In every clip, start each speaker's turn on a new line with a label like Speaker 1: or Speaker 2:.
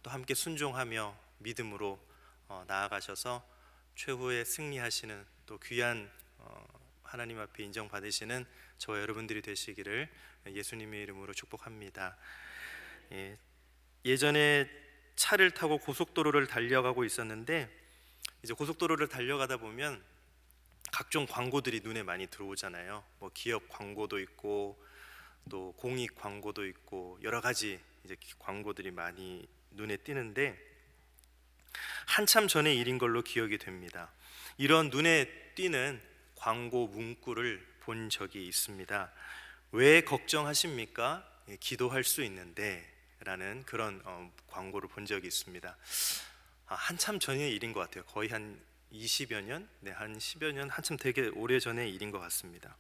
Speaker 1: 또 함께 순종하며 믿음으로 나아가셔서 최후에 승리하시는 또 귀한 하나님 앞에 인정받으시는 저와 여러분들이 되시기를 예수님의 이름으로 축복합니다. 예전에 차를 타고 고속도로를 달려가고 있었는데, 이제 고속도로를 달려가다 보면 각종 광고들이 눈에 많이 들어오잖아요. 뭐 기업 광고도 있고 또 공익 광고도 있고 여러 가지 이제 광고들이 많이 눈에 띄는데, 한참 전의 일인 걸로 기억이 됩니다. 이런 눈에 띄는 광고 문구를 본 적이 있습니다. 왜 걱정하십니까? 기도할 수 있는데 라는 그런 광고를 본 적이 있습니다. 한참 전의 일인 것 같아요. 거의 한 20여 년? 한 10여 년, 한참 되게 오래전의 일인 것 같습니다.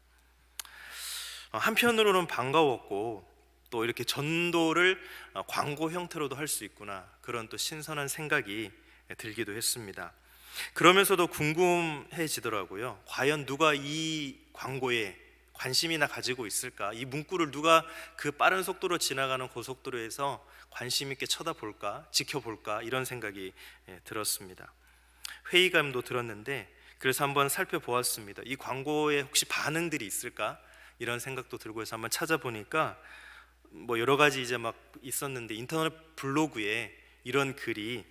Speaker 1: 한편으로는 반가웠고, 또 이렇게 전도를 광고 형태로도 할 수 있구나, 그런 또 신선한 생각이 들기도 했습니다. 그러면서도 궁금해지더라고요. 과연 누가 이 광고에 관심이나 가지고 있을까? 이 문구를 누가 그 빠른 속도로 지나가는 고속도로에서 관심 있게 쳐다볼까? 지켜볼까? 이런 생각이 들었습니다. 회의감도 들었는데, 그래서 한번 살펴보았습니다. 이 광고에 혹시 반응들이 있을까? 이런 생각도 들고 해서 한번 찾아보니까 뭐 여러 가지 이제 막 있었는데, 인터넷 블로그에 이런 글이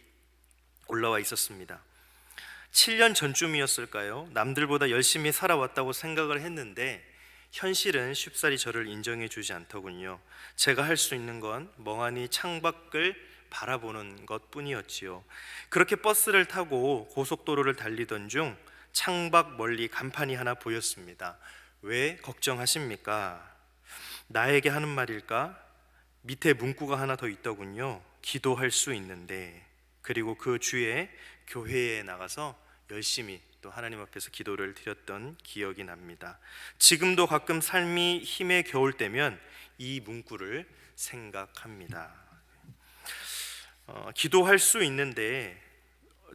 Speaker 1: 올라와 있었습니다. 7년 전쯤이었을까요? 남들보다 열심히 살아왔다고 생각을 했는데 현실은 쉽사리 저를 인정해 주지 않더군요. 제가 할 수 있는 건 멍하니 창밖을 바라보는 것 뿐이었지요. 그렇게 버스를 타고 고속도로를 달리던 중 창밖 멀리 간판이 하나 보였습니다. 왜 걱정하십니까? 나에게 하는 말일까? 밑에 문구가 하나 더 있더군요. 기도할 수 있는데. 그리고 그 주에 교회에 나가서 열심히 또 하나님 앞에서 기도를 드렸던 기억이 납니다. 지금도 가끔 삶이 힘에 겨울 때면 이 문구를 생각합니다. 기도할 수 있는데,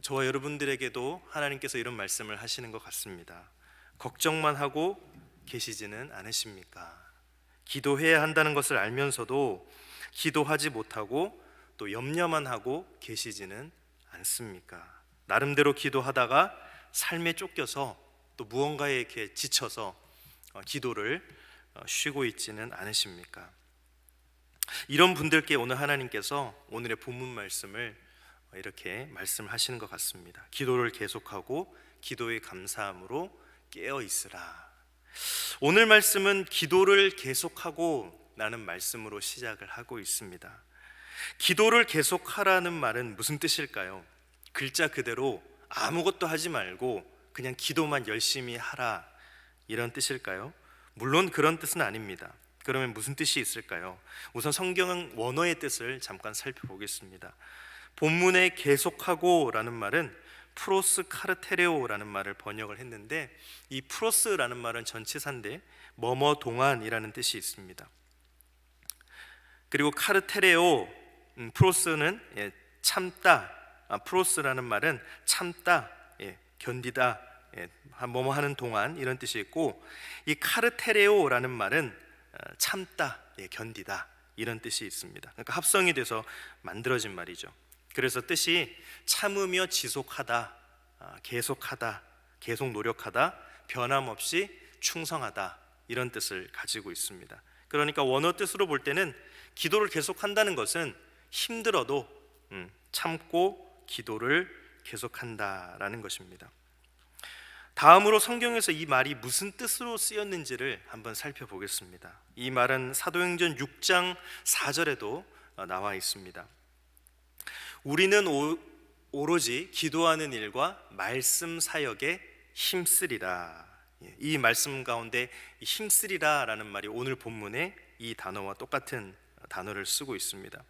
Speaker 1: 저와 여러분들에게도 하나님께서 이런 말씀을 하시는 것 같습니다. 걱정만 하고 계시지는 않으십니까? 기도해야 한다는 것을 알면서도 기도하지 못하고 또 염려만 하고 계시지는 않습니까? 나름대로 기도하다가 삶에 쫓겨서 또 무언가에 이렇게 지쳐서 기도를 쉬고 있지는 않으십니까? 이런 분들께 오늘 하나님께서 오늘의 본문 말씀을 이렇게 말씀하시는 것 같습니다. 기도를 계속하고 기도의 감사함으로 깨어 있으라. 오늘 말씀은 기도를 계속하고 라는 말씀으로 시작을 하고 있습니다. 기도를 계속하라는 말은 무슨 뜻일까요? 글자 그대로 아무것도 하지 말고 그냥 기도만 열심히 하라, 이런 뜻일까요? 물론 그런 뜻은 아닙니다. 그러면 무슨 뜻이 있을까요? 우선 성경 원어의 뜻을 잠깐 살펴보겠습니다. 본문에 계속하고 라는 말은 프로스 카르테레오라는 말을 번역을 했는데, 이 프로스라는 말은 전치사인데 뭐뭐 동안이라는 뜻이 있습니다. 그리고 카르테레오, 프로스는 참다, 프로스라는 말은 참다, 견디다, 뭐뭐 하는 동안, 이런 뜻이 있고, 이 카르테레오라는 말은 참다, 견디다, 이런 뜻이 있습니다. 그러니까 합성이 돼서 만들어진 말이죠. 그래서 뜻이 참으며 지속하다, 계속하다, 계속 노력하다, 변함없이 충성하다, 이런 뜻을 가지고 있습니다. 그러니까 원어 뜻으로 볼 때는 기도를 계속한다는 것은 힘들어도 참고 기도를 계속한다라는 것입니다. 다음으로 성경에서 이 말이 무슨 뜻으로 쓰였는지를 한번 살펴보겠습니다. 이 말은 사도행전 6장 4절에도 나와 있습니다. 우리는 오로지 기도하는 일과 말씀 사역에 힘쓰리라. 이 말씀 가운데 힘쓰리라 라는 말이 오늘 본문에 이 단어와 똑같은 단어를 쓰고 있습니다.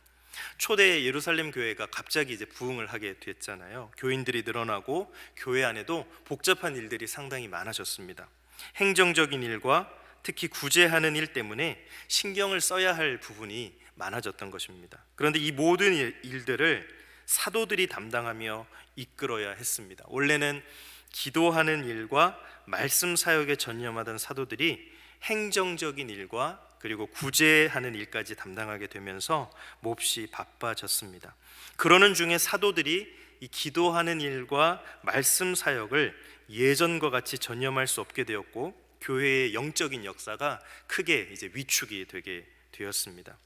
Speaker 1: 초대 예루살렘 교회가 갑자기 이제 부흥을 하게 됐잖아요. 교인들이 늘어나고 교회 안에도 복잡한 일들이 상당히 많아졌습니다. 행정적인 일과 특히 구제하는 일 때문에 신경을 써야 할 부분이 많아졌던 것입니다. 그런데 이 모든 일들을 사도들이 담당하며 이끌어야 했습니다. 원래는 기도하는 일과 말씀 사역에 전념하던 사도들이 행정적인 일과 그리고 구제하는 일까지 담당하게 되면서 몹시 바빠졌습니다. 그러는 중에 사도들이 이 기도하는 일과 말씀 사역을 예전과 같이 전념할 수 없게 되었고, 교회의 영적인 역사가 크게 이제 위축이 되게 되었습니다.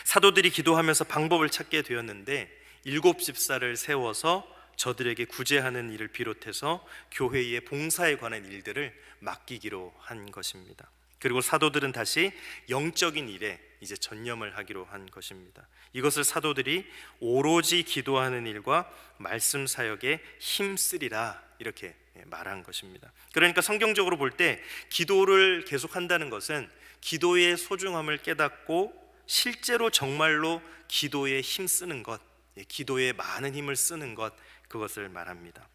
Speaker 1: 사도들이 기도하면서 방법을 찾게 되었는데, 7 집사를 세워서 저들에게 구제하는 일을 비롯해서 교회의 봉사에 관한 일들을 맡기기로 한 것입니다. 그리고 사도들은 다시 영적인 일에 이제 전념을 하기로 한 것입니다. 이것을 사도들이 오로지 기도하는 일과 말씀 사역에 힘쓰리라 이렇게 말한 것입니다. 그러니까 성경적으로 볼 때 기도를 계속한다는 것은 기도의 소중함을 깨닫고 실제로 정말로 기도에 힘쓰는 것, 기도에 많은 힘을 쓰는 것, 그것을 말합니다.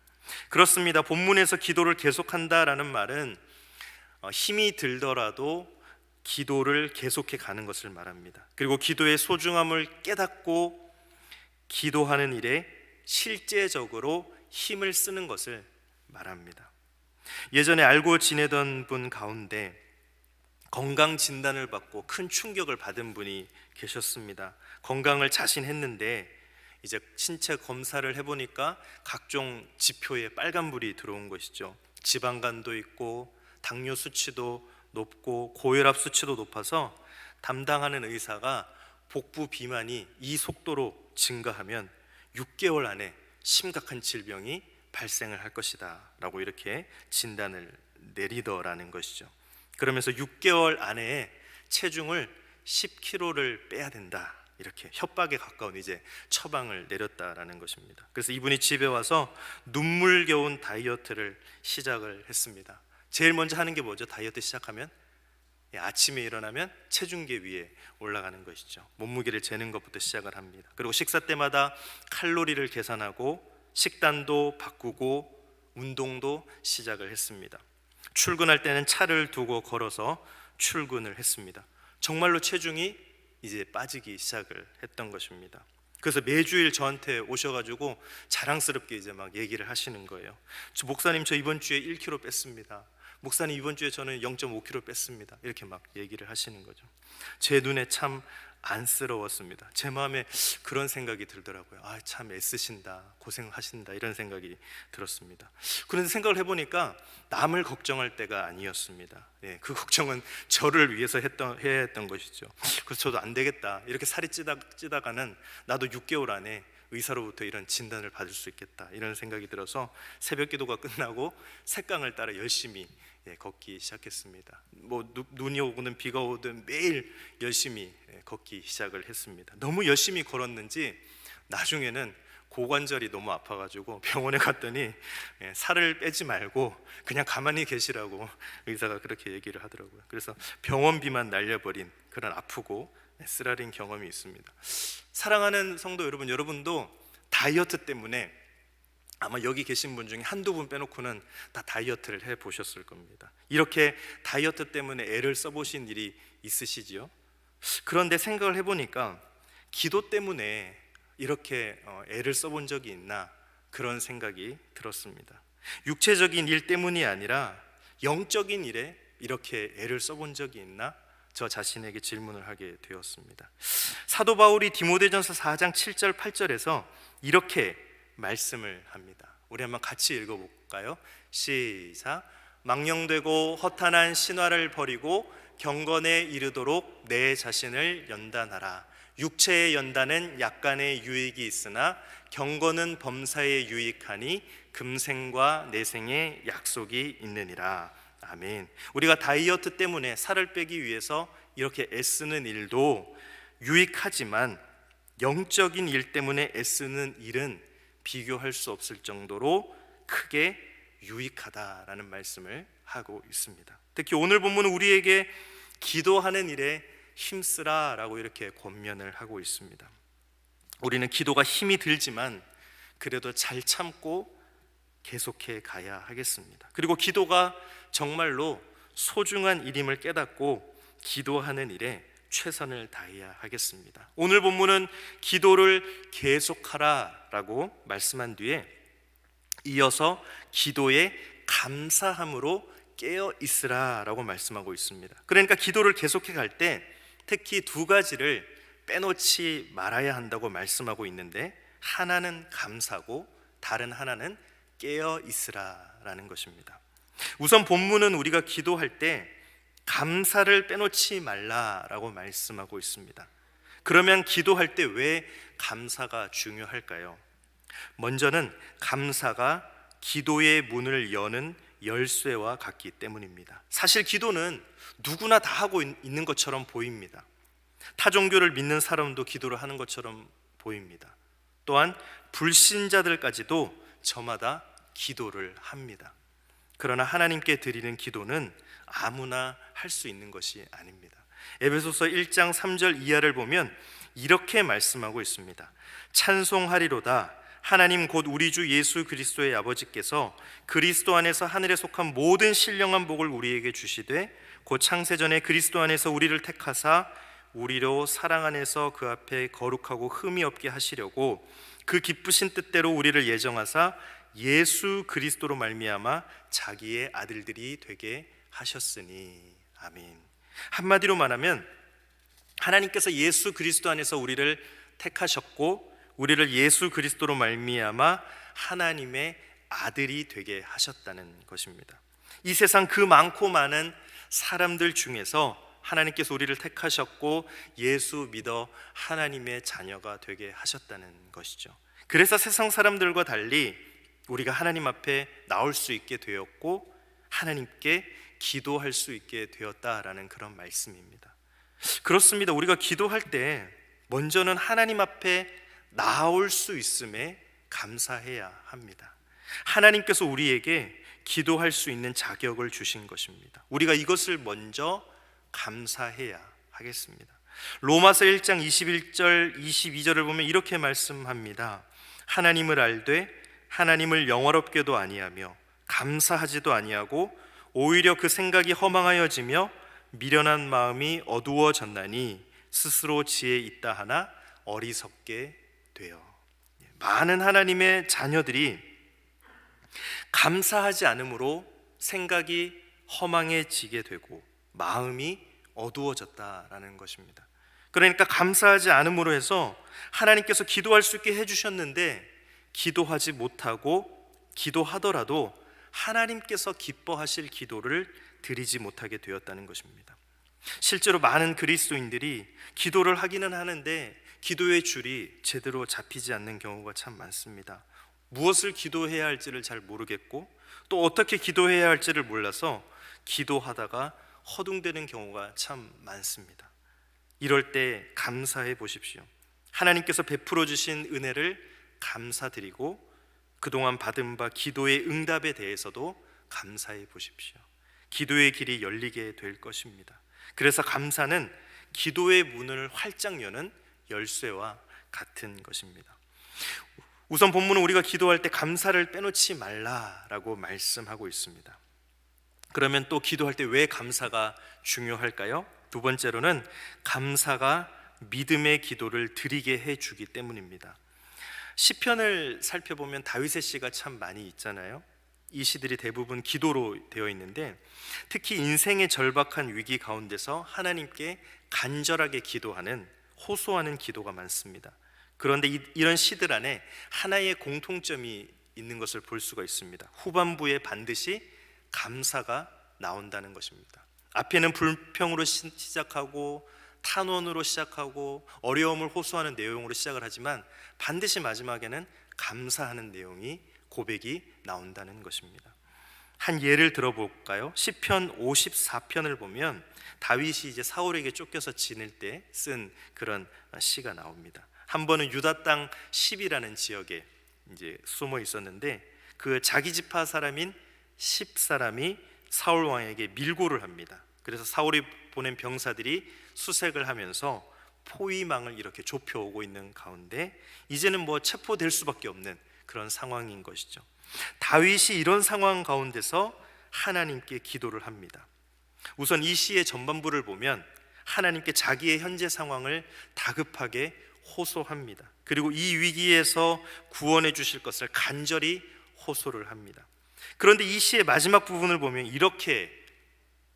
Speaker 1: 그렇습니다. 본문에서 기도를 계속한다라는 말은 힘이 들더라도 기도를 계속해 가는 것을 말합니다. 그리고 기도의 소중함을 깨닫고 기도하는 일에 실제적으로 힘을 쓰는 것을 말합니다. 예전에 알고 지내던 분 가운데 건강 진단을 받고 큰 충격을 받은 분이 계셨습니다. 건강을 자신했는데 이제 신체 검사를 해보니까 각종 지표에 빨간불이 들어온 것이죠. 지방간도 있고 당뇨 수치도 높고 고혈압 수치도 높아서 담당하는 의사가 복부 비만이 이 속도로 증가하면 6개월 안에 심각한 질병이 발생을 할 것이다 라고 이렇게 진단을 내리더라는 것이죠. 그러면서 6개월 안에 체중을 10kg를 빼야 된다, 이렇게 협박에 가까운 이제 처방을 내렸다라는 것입니다. 그래서 이분이 집에 와서 눈물겨운 다이어트를 시작을 했습니다. 제일 먼저 하는 게 뭐죠? 다이어트 시작하면 아침에 일어나면 체중계 위에 올라가는 것이죠. 몸무게를 재는 것부터 시작을 합니다. 그리고 식사 때마다 칼로리를 계산하고 식단도 바꾸고 운동도 시작을 했습니다. 출근할 때는 차를 두고 걸어서 출근을 했습니다. 정말로 체중이 이제 빠지기 시작을 했던 것입니다. 그래서 매주일 저한테 오셔가지고 자랑스럽게 이제 막 얘기를 하시는 거예요. 목사님, 저 이번 주에 1kg 뺐습니다. 목사님, 이번 주에 저는 0.5kg 뺐습니다. 이렇게 막 얘기를 하시는 거죠. 제 눈에 참 안쓰러웠습니다. 제 마음에 그런 생각이 들더라고요. 아, 참 애쓰신다, 고생하신다, 이런 생각이 들었습니다. 그런데 생각을 해보니까 남을 걱정할 때가 아니었습니다. 그 걱정은 저를 위해서 해야 했던 것이죠. 그래서 저도 안 되겠다, 이렇게 살이 찌다가는 나도 6개월 안에 의사로부터 이런 진단을 받을 수 있겠다, 이런 생각이 들어서 새벽 기도가 끝나고 색강을 따라 열심히 걷기 시작했습니다. 뭐 눈이 오든 비가 오든 매일 열심히 걷기 시작을 했습니다. 너무 열심히 걸었는지 나중에는 고관절이 너무 아파가지고 병원에 갔더니 살을 빼지 말고 그냥 가만히 계시라고 의사가 그렇게 얘기를 하더라고요. 그래서 병원비만 날려버린 그런 아프고 쓰라린 경험이 있습니다. 사랑하는 성도 여러분, 여러분도 다이어트 때문에 아마 여기 계신 분 중에 한두 분 빼놓고는 다 다이어트를 해보셨을 겁니다. 이렇게 다이어트 때문에 애를 써보신 일이 있으시지요? 그런데 생각을 해보니까 기도 때문에 이렇게 애를 써본 적이 있나, 그런 생각이 들었습니다. 육체적인 일 때문이 아니라 영적인 일에 이렇게 애를 써본 적이 있나, 저 자신에게 질문을 하게 되었습니다. 사도 바울이 디모데전서 4장 7절 8절에서 이렇게 말씀을 합니다. 우리 한번 같이 읽어볼까요? 시작. 망령되고 허탄한 신화를 버리고 경건에 이르도록 내 자신을 연단하라. 육체의 연단은 약간의 유익이 있으나 경건은 범사에 유익하니 금생과 내생의 약속이 있느니라. 아멘. 우리가 다이어트 때문에 살을 빼기 위해서 이렇게 애쓰는 일도 유익하지만 영적인 일 때문에 애쓰는 일은 비교할 수 없을 정도로 크게 유익하다라는 말씀을 하고 있습니다. 특히 오늘 본문은 우리에게 기도하는 일에 힘쓰라라고 이렇게 권면을 하고 있습니다. 우리는 기도가 힘이 들지만 그래도 잘 참고 계속해 가야 하겠습니다. 그리고 기도가 정말로 소중한 일임을 깨닫고 기도하는 일에 최선을 다해야 하겠습니다. 오늘 본문은 기도를 계속하라라고 말씀한 뒤에 이어서 기도에 감사함으로 깨어 있으라라고 말씀하고 있습니다. 그러니까 기도를 계속해 갈 때 특히 두 가지를 빼놓지 말아야 한다고 말씀하고 있는데, 하나는 감사고 다른 하나는 깨어 있으라라는 것입니다. 우선 본문은 우리가 기도할 때 감사를 빼놓지 말라라고 말씀하고 있습니다. 그러면 기도할 때 왜 감사가 중요할까요? 먼저는 감사가 기도의 문을 여는 열쇠와 같기 때문입니다. 사실 기도는 누구나 다 하고 있는 것처럼 보입니다. 타 종교를 믿는 사람도 기도를 하는 것처럼 보입니다. 또한 불신자들까지도 저마다 기도를 합니다. 그러나 하나님께 드리는 기도는 아무나 할 수 있는 것이 아닙니다. 에베소서 1장 3절 이하를 보면 이렇게 말씀하고 있습니다. 찬송하리로다 하나님 곧 우리 주 예수 그리스도의 아버지께서 그리스도 안에서 하늘에 속한 모든 신령한 복을 우리에게 주시되 곧 창세전에 그리스도 안에서 우리를 택하사 우리로 사랑 안에서 그 앞에 거룩하고 흠이 없게 하시려고 그 기쁘신 뜻대로 우리를 예정하사 예수 그리스도로 말미암아 자기의 아들들이 되게 하셨으니. 아멘. 한마디로 말하면 하나님께서 예수 그리스도 안에서 우리를 택하셨고 우리를 예수 그리스도로 말미암아 하나님의 아들이 되게 하셨다는 것입니다. 이 세상 그 많고 많은 사람들 중에서 하나님께서 우리를 택하셨고 예수 믿어 하나님의 자녀가 되게 하셨다는 것이죠. 그래서 세상 사람들과 달리 우리가 하나님 앞에 나올 수 있게 되었고 하나님께 기도할 수 있게 되었다라는 그런 말씀입니다. 그렇습니다. 우리가 기도할 때 먼저는 하나님 앞에 나올 수 있음에 감사해야 합니다. 하나님께서 우리에게 기도할 수 있는 자격을 주신 것입니다. 우리가 이것을 먼저 감사해야 하겠습니다. 로마서 1장 21절 22절을 보면 이렇게 말씀합니다. 하나님을 알되 하나님을 영화롭게도 아니하며 감사하지도 아니하고 오히려 그 생각이 허망하여지며 미련한 마음이 어두워졌나니 스스로 지혜 있다 하나 어리석게 되어. 많은 하나님의 자녀들이 감사하지 않으므로 생각이 허망해지게 되고 마음이 어두워졌다라는 것입니다. 그러니까 감사하지 않음으로 해서 하나님께서 기도할 수 있게 해주셨는데 기도하지 못하고 기도하더라도 하나님께서 기뻐하실 기도를 드리지 못하게 되었다는 것입니다. 실제로 많은 그리스도인들이 기도를 하기는 하는데 기도의 줄이 제대로 잡히지 않는 경우가 참 많습니다. 무엇을 기도해야 할지를 잘 모르겠고 또 어떻게 기도해야 할지를 몰라서 기도하다가 허둥대는 경우가 참 많습니다. 이럴 때 감사해 보십시오. 하나님께서 베풀어 주신 은혜를 감사드리고 그동안 받은 바 기도의 응답에 대해서도 감사해 보십시오. 기도의 길이 열리게 될 것입니다. 그래서 감사는 기도의 문을 활짝 여는 열쇠와 같은 것입니다. 우선 본문은 우리가 기도할 때 감사를 빼놓지 말라라고 말씀하고 있습니다. 그러면 또 기도할 때 왜 감사가 중요할까요? 두 번째로는 감사가 믿음의 기도를 드리게 해주기 때문입니다. 시편을 살펴보면 다윗의 시가 참 많이 있잖아요. 이 시들이 대부분 기도로 되어 있는데 특히 인생의 절박한 위기 가운데서 하나님께 간절하게 기도하는 호소하는 기도가 많습니다. 그런데 이런 시들 안에 하나의 공통점이 있는 것을 볼 수가 있습니다. 후반부에 반드시 감사가 나온다는 것입니다. 앞에는 불평으로 시작하고 탄원으로 시작하고 어려움을 호소하는 내용으로 시작을 하지만 반드시 마지막에는 감사하는 내용이 고백이 나온다는 것입니다. 한 예를 들어볼까요? 시편 54편을 보면 다윗이 이제 사울에게 쫓겨서 지낼 때 쓴 그런 시가 나옵니다. 한 번은 유다 땅 10이라는 지역에 이제 숨어 있었는데 그 자기 지파 사람인 10사람이 사울 왕에게 밀고를 합니다. 그래서 사울이 보낸 병사들이 수색을 하면서 포위망을 이렇게 좁혀오고 있는 가운데 이제는 뭐 체포될 수밖에 없는 그런 상황인 것이죠. 다윗이 이런 상황 가운데서 하나님께 기도를 합니다. 우선 이 시의 전반부를 보면 하나님께 자기의 현재 상황을 다급하게 호소합니다. 그리고 이 위기에서 구원해 주실 것을 간절히 호소를 합니다. 그런데 이 시의 마지막 부분을 보면 이렇게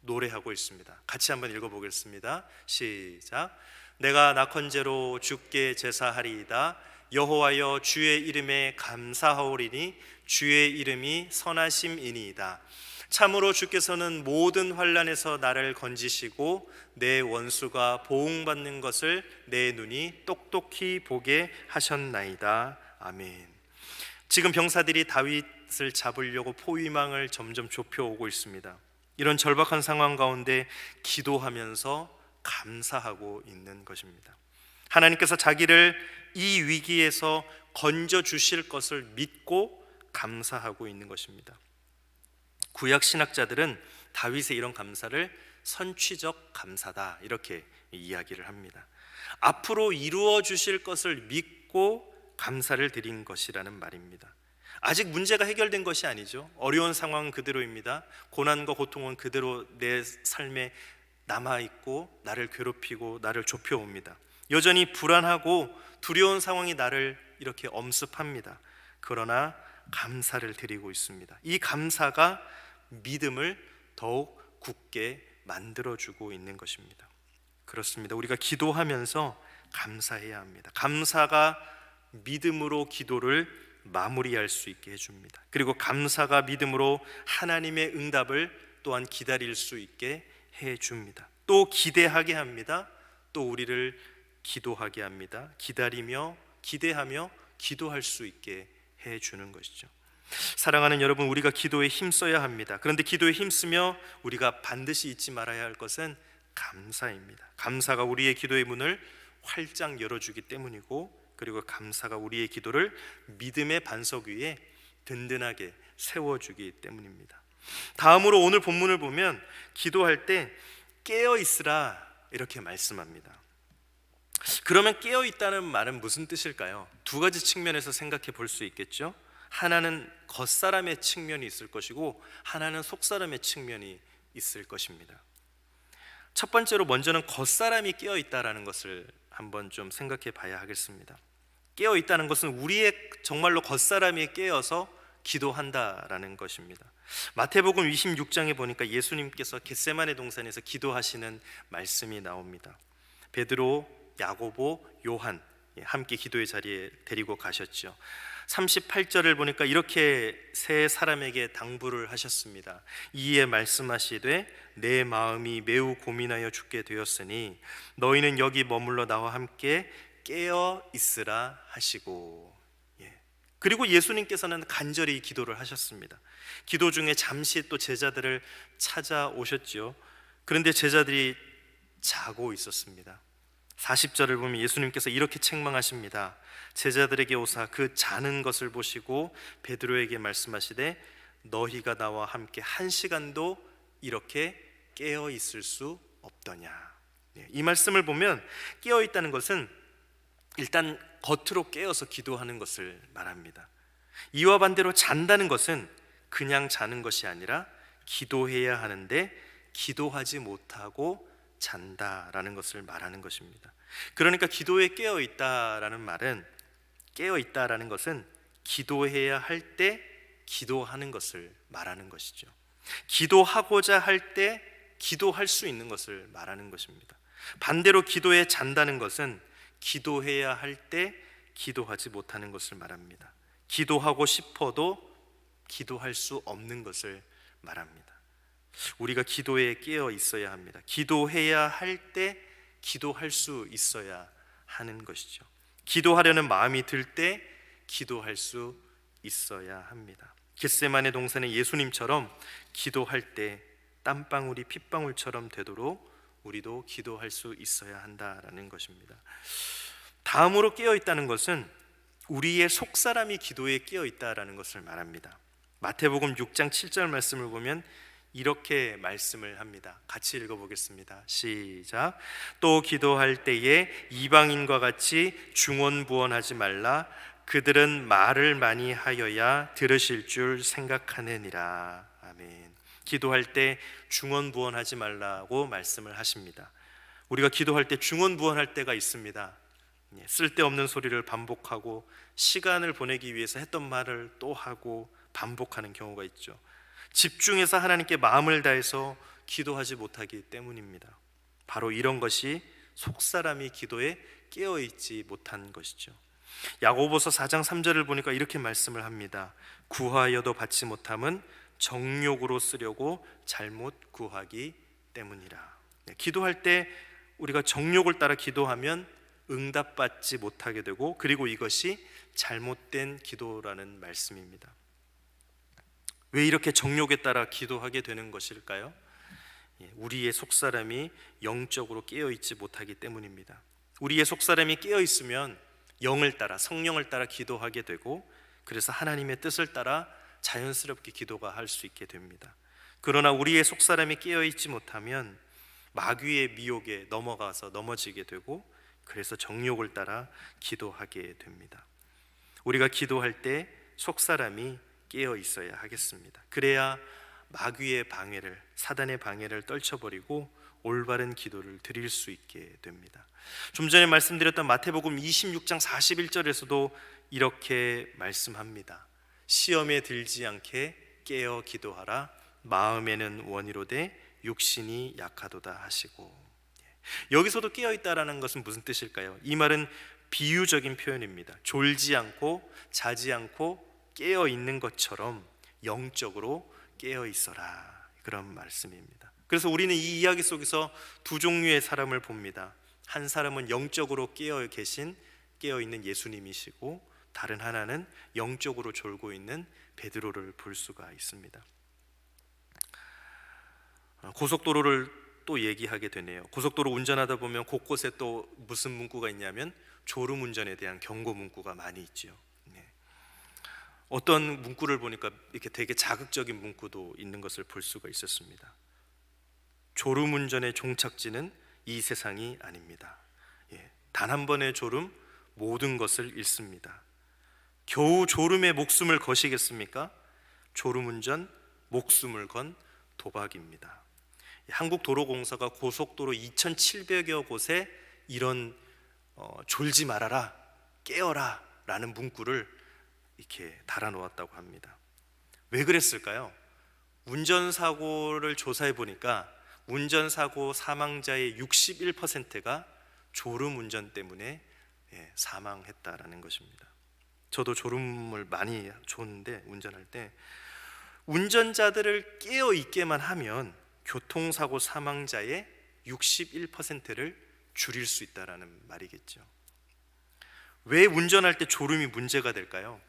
Speaker 1: 노래하고 있습니다. 같이 한번 읽어보겠습니다. 시작. 내가 낙헌제로 주께 제사하리이다. 여호와여 주의 이름에 감사하오리니 주의 이름이 선하심이니이다. 참으로 주께서는 모든 환난에서 나를 건지시고 내 원수가 보응받는 것을 내 눈이 똑똑히 보게 하셨나이다. 아멘. 지금 병사들이 다윗을 잡으려고 포위망을 점점 좁혀오고 있습니다. 이런 절박한 상황 가운데 기도하면서 감사하고 있는 것입니다. 하나님께서 자기를 이 위기에서 건져 주실 것을 믿고 감사하고 있는 것입니다. 구약 신학자들은 다윗의 이런 감사를 선취적 감사다 이렇게 이야기를 합니다. 앞으로 이루어 주실 것을 믿고 감사를 드린 것이라는 말입니다. 아직 문제가 해결된 것이 아니죠. 어려운 상황은 그대로입니다. 고난과 고통은 그대로 내 삶에 남아있고 나를 괴롭히고 나를 좁혀옵니다. 여전히 불안하고 두려운 상황이 나를 이렇게 엄습합니다. 그러나 감사를 드리고 있습니다. 이 감사가 믿음을 더욱 굳게 만들어주고 있는 것입니다. 그렇습니다. 우리가 기도하면서 감사해야 합니다. 감사가 믿음으로 기도를 마무리할 수 있게 해줍니다. 그리고 감사가 믿음으로 하나님의 응답을 또한 기다릴 수 있게 해줍니다. 또 기대하게 합니다. 또 우리를 기도하게 합니다. 기다리며 기대하며 기도할 수 있게 해주는 것이죠. 사랑하는 여러분, 우리가 기도에 힘써야 합니다. 그런데 기도에 힘쓰며 우리가 반드시 잊지 말아야 할 것은 감사입니다. 감사가 우리의 기도의 문을 활짝 열어주기 때문이고, 그리고 감사가 우리의 기도를 믿음의 반석 위에 든든하게 세워주기 때문입니다. 다음으로 오늘 본문을 보면 기도할 때 깨어 있으라 이렇게 말씀합니다. 그러면 깨어 있다는 말은 무슨 뜻일까요? 두 가지 측면에서 생각해 볼 수 있겠죠. 하나는 겉사람의 측면이 있을 것이고 하나는 속사람의 측면이 있을 것입니다. 첫 번째로 먼저는 겉사람이 깨어 있다라는 것을 한번 좀 생각해 봐야 하겠습니다. 깨어 있다는 것은 우리의 정말로 겉사람이 깨어서 기도한다라는 것입니다. 마태복음 26장에 보니까 예수님께서 겟세마네 동산에서 기도하시는 말씀이 나옵니다. 베드로, 야고보, 요한 함께 기도의 자리에 데리고 가셨죠. 38절을 보니까 이렇게 세 사람에게 당부를 하셨습니다. 이에 말씀하시되 내 마음이 매우 고민하여 죽게 되었으니 너희는 여기 머물러 나와 함께 깨어 있으라 하시고, 그리고 예수님께서는 간절히 기도를 하셨습니다. 기도 중에 잠시 또 제자들을 찾아오셨죠. 그런데 제자들이 자고 있었습니다. 40절을 보면 예수님께서 이렇게 책망하십니다. 제자들에게 오사 그 자는 것을 보시고 베드로에게 말씀하시되 너희가 나와 함께 한 시간도 이렇게 깨어 있을 수 없더냐. 이 말씀을 보면 깨어 있다는 것은 일단 겉으로 깨어서 기도하는 것을 말합니다. 이와 반대로 잔다는 것은 그냥 자는 것이 아니라 기도해야 하는데 기도하지 못하고 잔다라는 것을 말하는 것입니다. 그러니까 기도에 깨어 있다라는 말은, 깨어 있다라는 것은 기도해야 할 때 기도하는 것을 말하는 것이죠. 기도하고자 할 때 기도할 수 있는 것을 말하는 것입니다. 반대로 기도에 잔다는 것은 기도해야 할 때 기도하지 못하는 것을 말합니다. 기도하고 싶어도 기도할 수 없는 것을 말합니다. 우리가 기도에 깨어 있어야 합니다. 기도해야 할 때 기도할 수 있어야 하는 것이죠. 기도하려는 마음이 들 때 기도할 수 있어야 합니다. 겟세마네 동산의 예수님처럼 기도할 때 땀방울이 핏방울처럼 되도록 우리도 기도할 수 있어야 한다라는 것입니다. 다음으로 깨어 있다는 것은 우리의 속사람이 기도에 깨어 있다라는 것을 말합니다. 마태복음 6장 7절 말씀을 보면 이렇게 말씀을 합니다. 같이 읽어보겠습니다. 시작. 또 기도할 때에 이방인과 같이 중언부언하지 말라. 그들은 말을 많이 하여야 들으실 줄 생각하느니라. 아멘. 기도할 때 중언부언하지 말라고 말씀을 하십니다. 우리가 기도할 때 중언부언할 때가 있습니다. 쓸데없는 소리를 반복하고 시간을 보내기 위해서 했던 말을 또 하고 반복하는 경우가 있죠. 집중해서 하나님께 마음을 다해서 기도하지 못하기 때문입니다. 바로 이런 것이 속사람이 기도에 깨어있지 못한 것이죠. 야고보서 4장 3절을 보니까 이렇게 말씀을 합니다. 구하여도 받지 못함은 정욕으로 쓰려고 잘못 구하기 때문이라. 기도할 때 우리가 정욕을 따라 기도하면 응답받지 못하게 되고, 그리고 이것이 잘못된 기도라는 말씀입니다. 왜 이렇게 정욕에 따라 기도하게 되는 것일까요? 우리의 속사람이 영적으로 깨어있지 못하기 때문입니다. 우리의 속사람이 깨어있으면 영을 따라, 성령을 따라 기도하게 되고, 그래서 하나님의 뜻을 따라 자연스럽게 기도가 할 수 있게 됩니다. 그러나 우리의 속사람이 깨어있지 못하면 마귀의 미혹에 넘어지게 되고, 그래서 정욕을 따라 기도하게 됩니다. 우리가 기도할 때 속사람이 깨어 있어야 하겠습니다. 그래야 마귀의 방해를, 사단의 방해를 떨쳐버리고 올바른 기도를 드릴 수 있게 됩니다. 좀 전에 말씀드렸던 마태복음 26장 41절에서도 이렇게 말씀합니다. 시험에 들지 않게 깨어 기도하라. 마음에는 원이로되 육신이 약하도다 하시고. 여기서도 깨어 있다라는 것은 무슨 뜻일까요? 이 말은 비유적인 표현입니다. 졸지 않고 자지 않고 깨어 있는 것처럼 영적으로 깨어 있어라, 그런 말씀입니다. 그래서 우리는 이 이야기 속에서 두 종류의 사람을 봅니다. 한 사람은 영적으로 깨어 있는 예수님이시고, 다른 하나는 영적으로 졸고 있는 베드로를 볼 수가 있습니다. 고속도로를 또 얘기하게 되네요. 고속도로 운전하다 보면 곳곳에 또 무슨 문구가 있냐면 졸음 운전에 대한 경고 문구가 많이 있죠. 어떤 문구를 보니까 이렇게 되게 자극적인 문구도 있는 것을 볼 수가 있었습니다. 졸음 운전의 종착지는 이 세상이 아닙니다. 단 한 번의 졸음 모든 것을 잃습니다. 겨우 졸음에 목숨을 거시겠습니까? 졸음 운전 목숨을 건 도박입니다. 한국도로공사가 고속도로 2,700여 곳에 이런 졸지 말아라, 깨어라 라는 문구를 이렇게 달아놓았다고 합니다. 왜 그랬을까요? 운전사고를 조사해 보니까 운전사고 사망자의 61%가 졸음운전 때문에 사망했다라는 것입니다. 저도 졸음을 많이 줬는데, 운전할 때 운전자들을 깨어 있게만 하면 교통사고 사망자의 61%를 줄일 수 있다라는 말이겠죠. 왜 운전할 때 졸음이 문제가 될까요?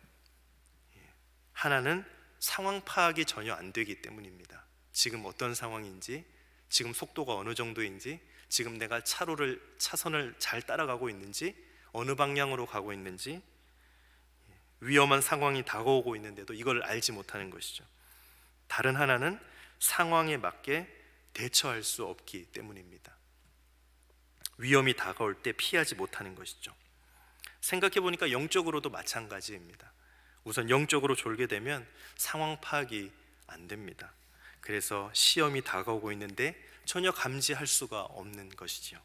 Speaker 1: 하나는 상황 파악이 전혀 안 되기 때문입니다. 지금 어떤 상황인지, 지금 속도가 어느 정도인지, 지금 내가 차선을 잘 따라가고 있는지, 어느 방향으로 가고 있는지, 위험한 상황이 다가오고 있는데도 이걸 알지 못하는 것이죠. 다른 하나는 상황에 맞게 대처할 수 없기 때문입니다. 위험이 다가올 때 피하지 못하는 것이죠. 생각해 보니까 영적으로도 마찬가지입니다. 우선 영적으로 졸게 되면 상황 파악이 안 됩니다. 그래서 시험이 다가오고 있는데 전혀 감지할 수가 없는 것이지요.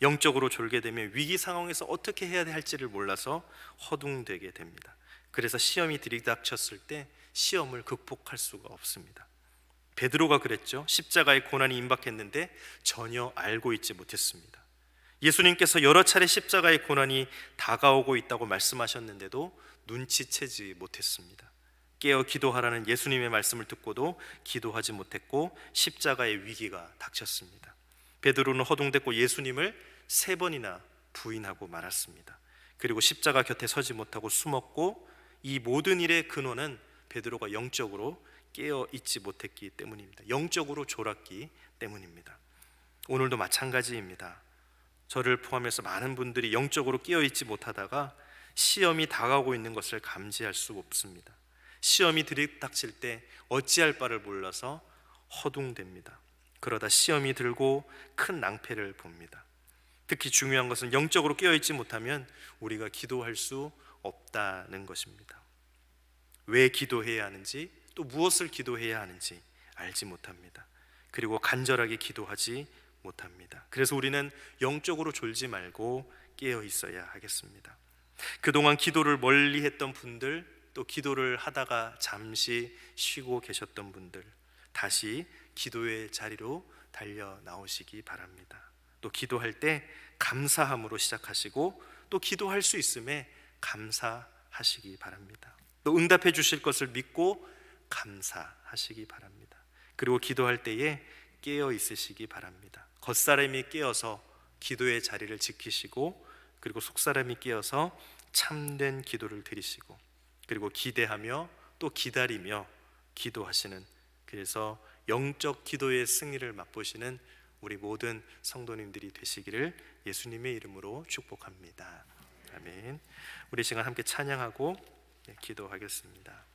Speaker 1: 영적으로 졸게 되면 위기 상황에서 어떻게 해야 할지를 몰라서 허둥대게 됩니다. 그래서 시험이 들이닥쳤을 때 시험을 극복할 수가 없습니다. 베드로가 그랬죠. 십자가의 고난이 임박했는데 전혀 알고 있지 못했습니다. 예수님께서 여러 차례 십자가의 고난이 다가오고 있다고 말씀하셨는데도 눈치채지 못했습니다. 깨어 기도하라는 예수님의 말씀을 듣고도 기도하지 못했고 십자가의 위기가 닥쳤습니다. 베드로는 허둥댔고 예수님을 3번이나 부인하고 말았습니다. 그리고 십자가 곁에 서지 못하고 숨었고, 이 모든 일의 근원은 베드로가 영적으로 깨어 있지 못했기 때문입니다. 영적으로 졸았기 때문입니다. 오늘도 마찬가지입니다. 저를 포함해서 많은 분들이 영적으로 깨어 있지 못하다가 시험이 다가오고 있는 것을 감지할 수 없습니다. 시험이 들이닥칠 때 어찌할 바를 몰라서 허둥댑니다. 그러다 시험이 들고 큰 낭패를 봅니다. 특히 중요한 것은 영적으로 깨어 있지 못하면 우리가 기도할 수 없다는 것입니다. 왜 기도해야 하는지, 또 무엇을 기도해야 하는지 알지 못합니다. 그리고 간절하게 기도하지 못합니다. 그래서 우리는 영적으로 졸지 말고 깨어 있어야 하겠습니다. 그동안 기도를 멀리 했던 분들, 또 기도를 하다가 잠시 쉬고 계셨던 분들, 다시 기도의 자리로 달려 나오시기 바랍니다. 또 기도할 때 감사함으로 시작하시고 또 기도할 수 있음에 감사하시기 바랍니다. 또 응답해 주실 것을 믿고 감사하시기 바랍니다. 그리고 기도할 때에 깨어 있으시기 바랍니다. 겉사람이 깨어서 기도의 자리를 지키시고, 그리고 속사람이 깨어서 참된 기도를 드리시고, 그리고 기대하며 또 기다리며 기도하시는, 그래서 영적 기도의 승리를 맛보시는 우리 모든 성도님들이 되시기를 예수님의 이름으로 축복합니다. 아멘. 우리 시간 함께 찬양하고 기도하겠습니다.